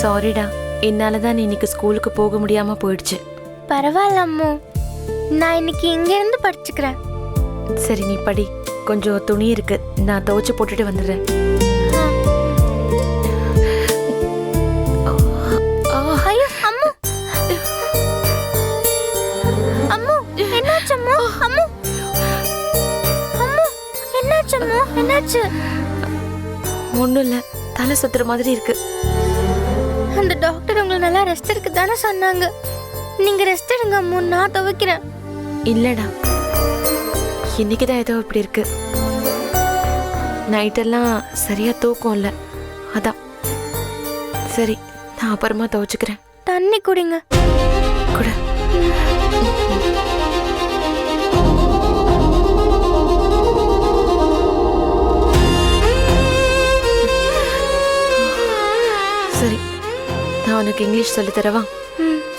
சாரிடா, என்னால தான் இன்னைக்கு ஸ்கூலுக்கு போக முடியாம போயிடுச்சு. பரவாயில்ல அம்மு, நான் இன்னைக்கு இங்க இருந்து படிச்சுக்கிறேன். சரி நீ படி. கொஞ்சம் துணி இருக்கு, நான் துவைச்சு போட்டுட்டு வந்துடுறேன். ஐயோ அம்மு, அம்மு என்னாச்சு அம்மு? அம்மு அம்மு என்னாச்சு அம்மு? என்னாச்சு? ஒண்ணும் இல்ல, தலை சுத்துற மாதிரி இருக்கு. அந்த டாக்டர் உங்களை நல்லா ரெஸ்ட் எடுக்க தானே சொன்னாங்க. நீங்க ரெஸ்ட் எடுங்க அம்மு, நான் துவைக்கிறேன். இல்லடா, இன்னைக்குதான் ஏதோ இப்படி இருக்கு. நைட்டெல்லாம் சரியா தூக்கம் இல்ல, அதான். சரி, நான் அப்புறமா துவைச்சுக்கிறேன். தண்ணி குடிங்க. கூட சரி, நான் உனக்கு இங்கிலீஷ் சொல்லி தரவா?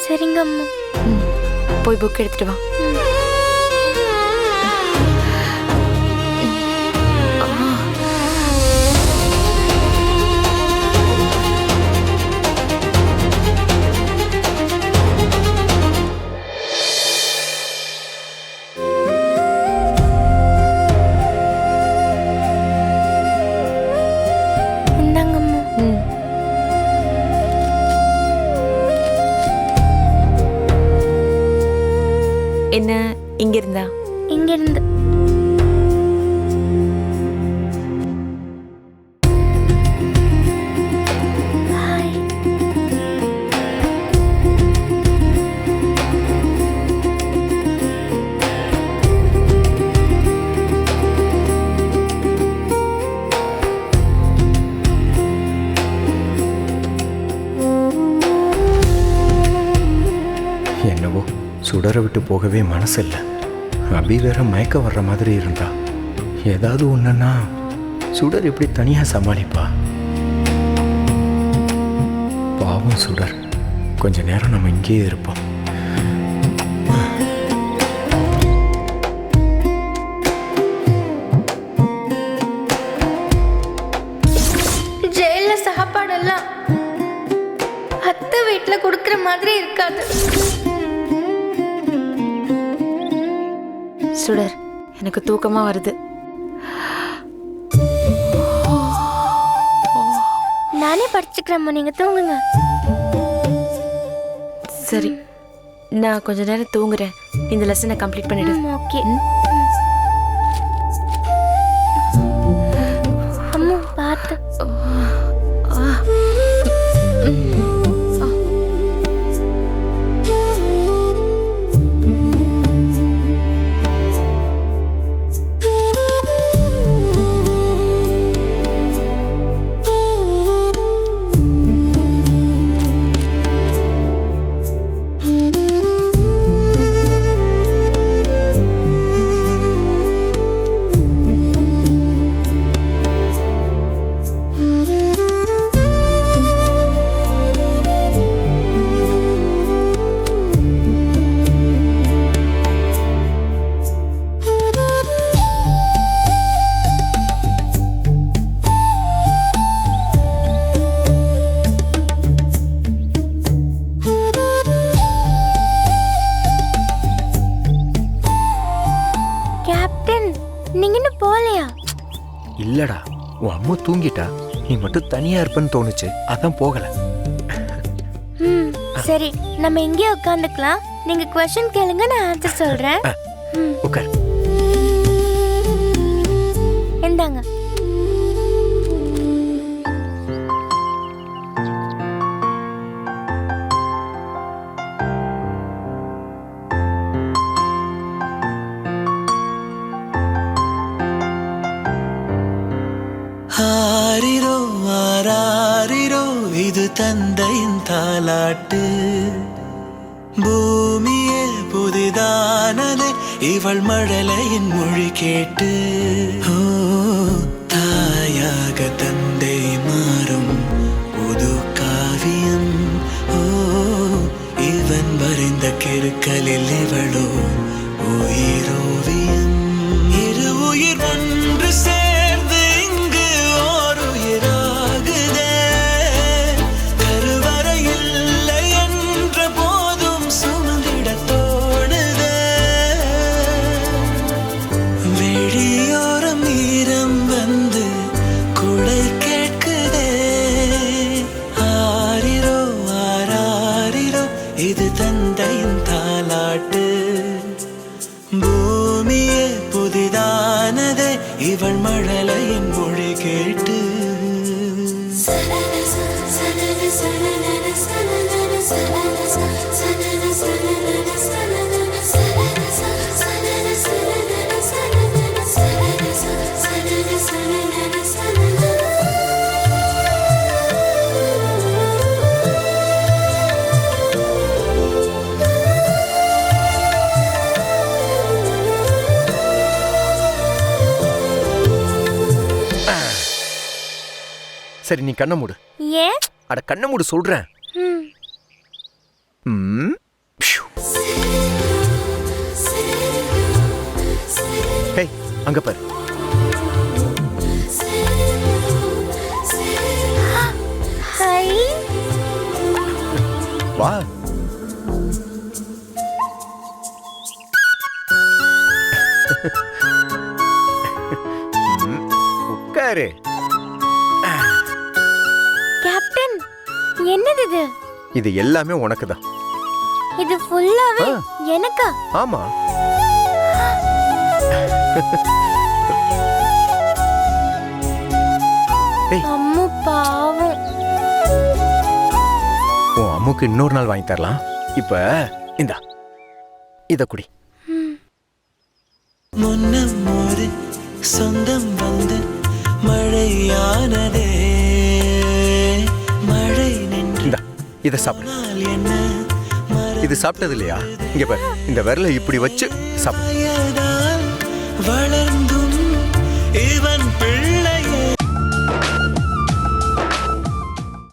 சரிங்க அம்மா. போய் புக் எடுத்துட்டு வா. என்ன இங்க இருந்தா? இங்க இருந்து. என்னவோ சுடரை விட்டு போகவே மனசு இல்லை. அபி வேற மயக்க வர்ற மாதிரி இருந்தா. ஏதாவது ஒன்றுன்னா சுடர் எப்படி தனியாக சமாளிப்பா? பாவம் சுடர். கொஞ்ச நேரம் நம்ம இங்கேயே இருப்போம். ஜெயில சாப்பாடெல்லாம் அத்தை வீட்டுல கொடுக்கற மாதிரி இருக்காது. சுடர், எனக்கு தூக்கமா வருது. நானே படிச்சுக்கிறேம்மா, நீங்க தூங்குங்க. சரி, நான் கொஞ்ச நேரம் தூங்குறேன். இந்த லெசனை கம்ப்ளீட் பண்ணிடு. ஓகே. அம்மா பார்த்து. இல்லடா, உன் அம்மா தூங்கிட்டா. நீ மட்டும் தனியா இருப்பன்னு தோணுச்சு, அதான் போகல. சரி, நம்ம இங்கே உட்காந்துக்கலாம். நீங்க क्वेश्चन கேளுங்க, நான் ஆன்சர் சொல்றேன். உட்கார். இந்தாங்க. ஆரிரோ ஆராரிரோ இது தந்தையின் தாலாட்டு. பூமியே புதிதானதே இவள் மழலையின் மொழி கேட்டு. ஓ தாயாக தந்தை மாறும் புது காவியம். ஓ இவன் வரைந்த கிறுக்கலில் இவளோ உயிரோவியம். இரு உயிர் ஒன்று சேர்ந்து இங்கு ஓர் உயிராகுதே. கருவறை இவள் மழலையின் மொழி கேட்டு சரி நீ கண்ணை மூடு. ஏன்? அட கண்ணை மூடு சொல்றேன். ம். ம். ப்ஷு. ஏய் அங்க பாரு. ஹை. வா. ம், உட்காரு. கேப்டன், என்னது இது? இது எல்லாமே உனக்கு தான். இது ஃபுல்லாவே ஆ. எனக்கா? ஆமா. ஏய் அம்மு பாவம். உன் அம்முக்கு இன்னொரு நாள் வாங்கி தரலாம். இப்ப இந்தா இத குடி. முன்னம் ஒரு சொந்தம் வந்து மழையானதே மழை நின்று இந்தா இத சாப்பிடு. என்ன இது சாப்பிட்டது இல்லையா? இங்க பாரு, இந்த விரலை இப்படி வச்சு சாப்பிடு. மறையதால் வளர்ந்தும் இவன் பிள்ளை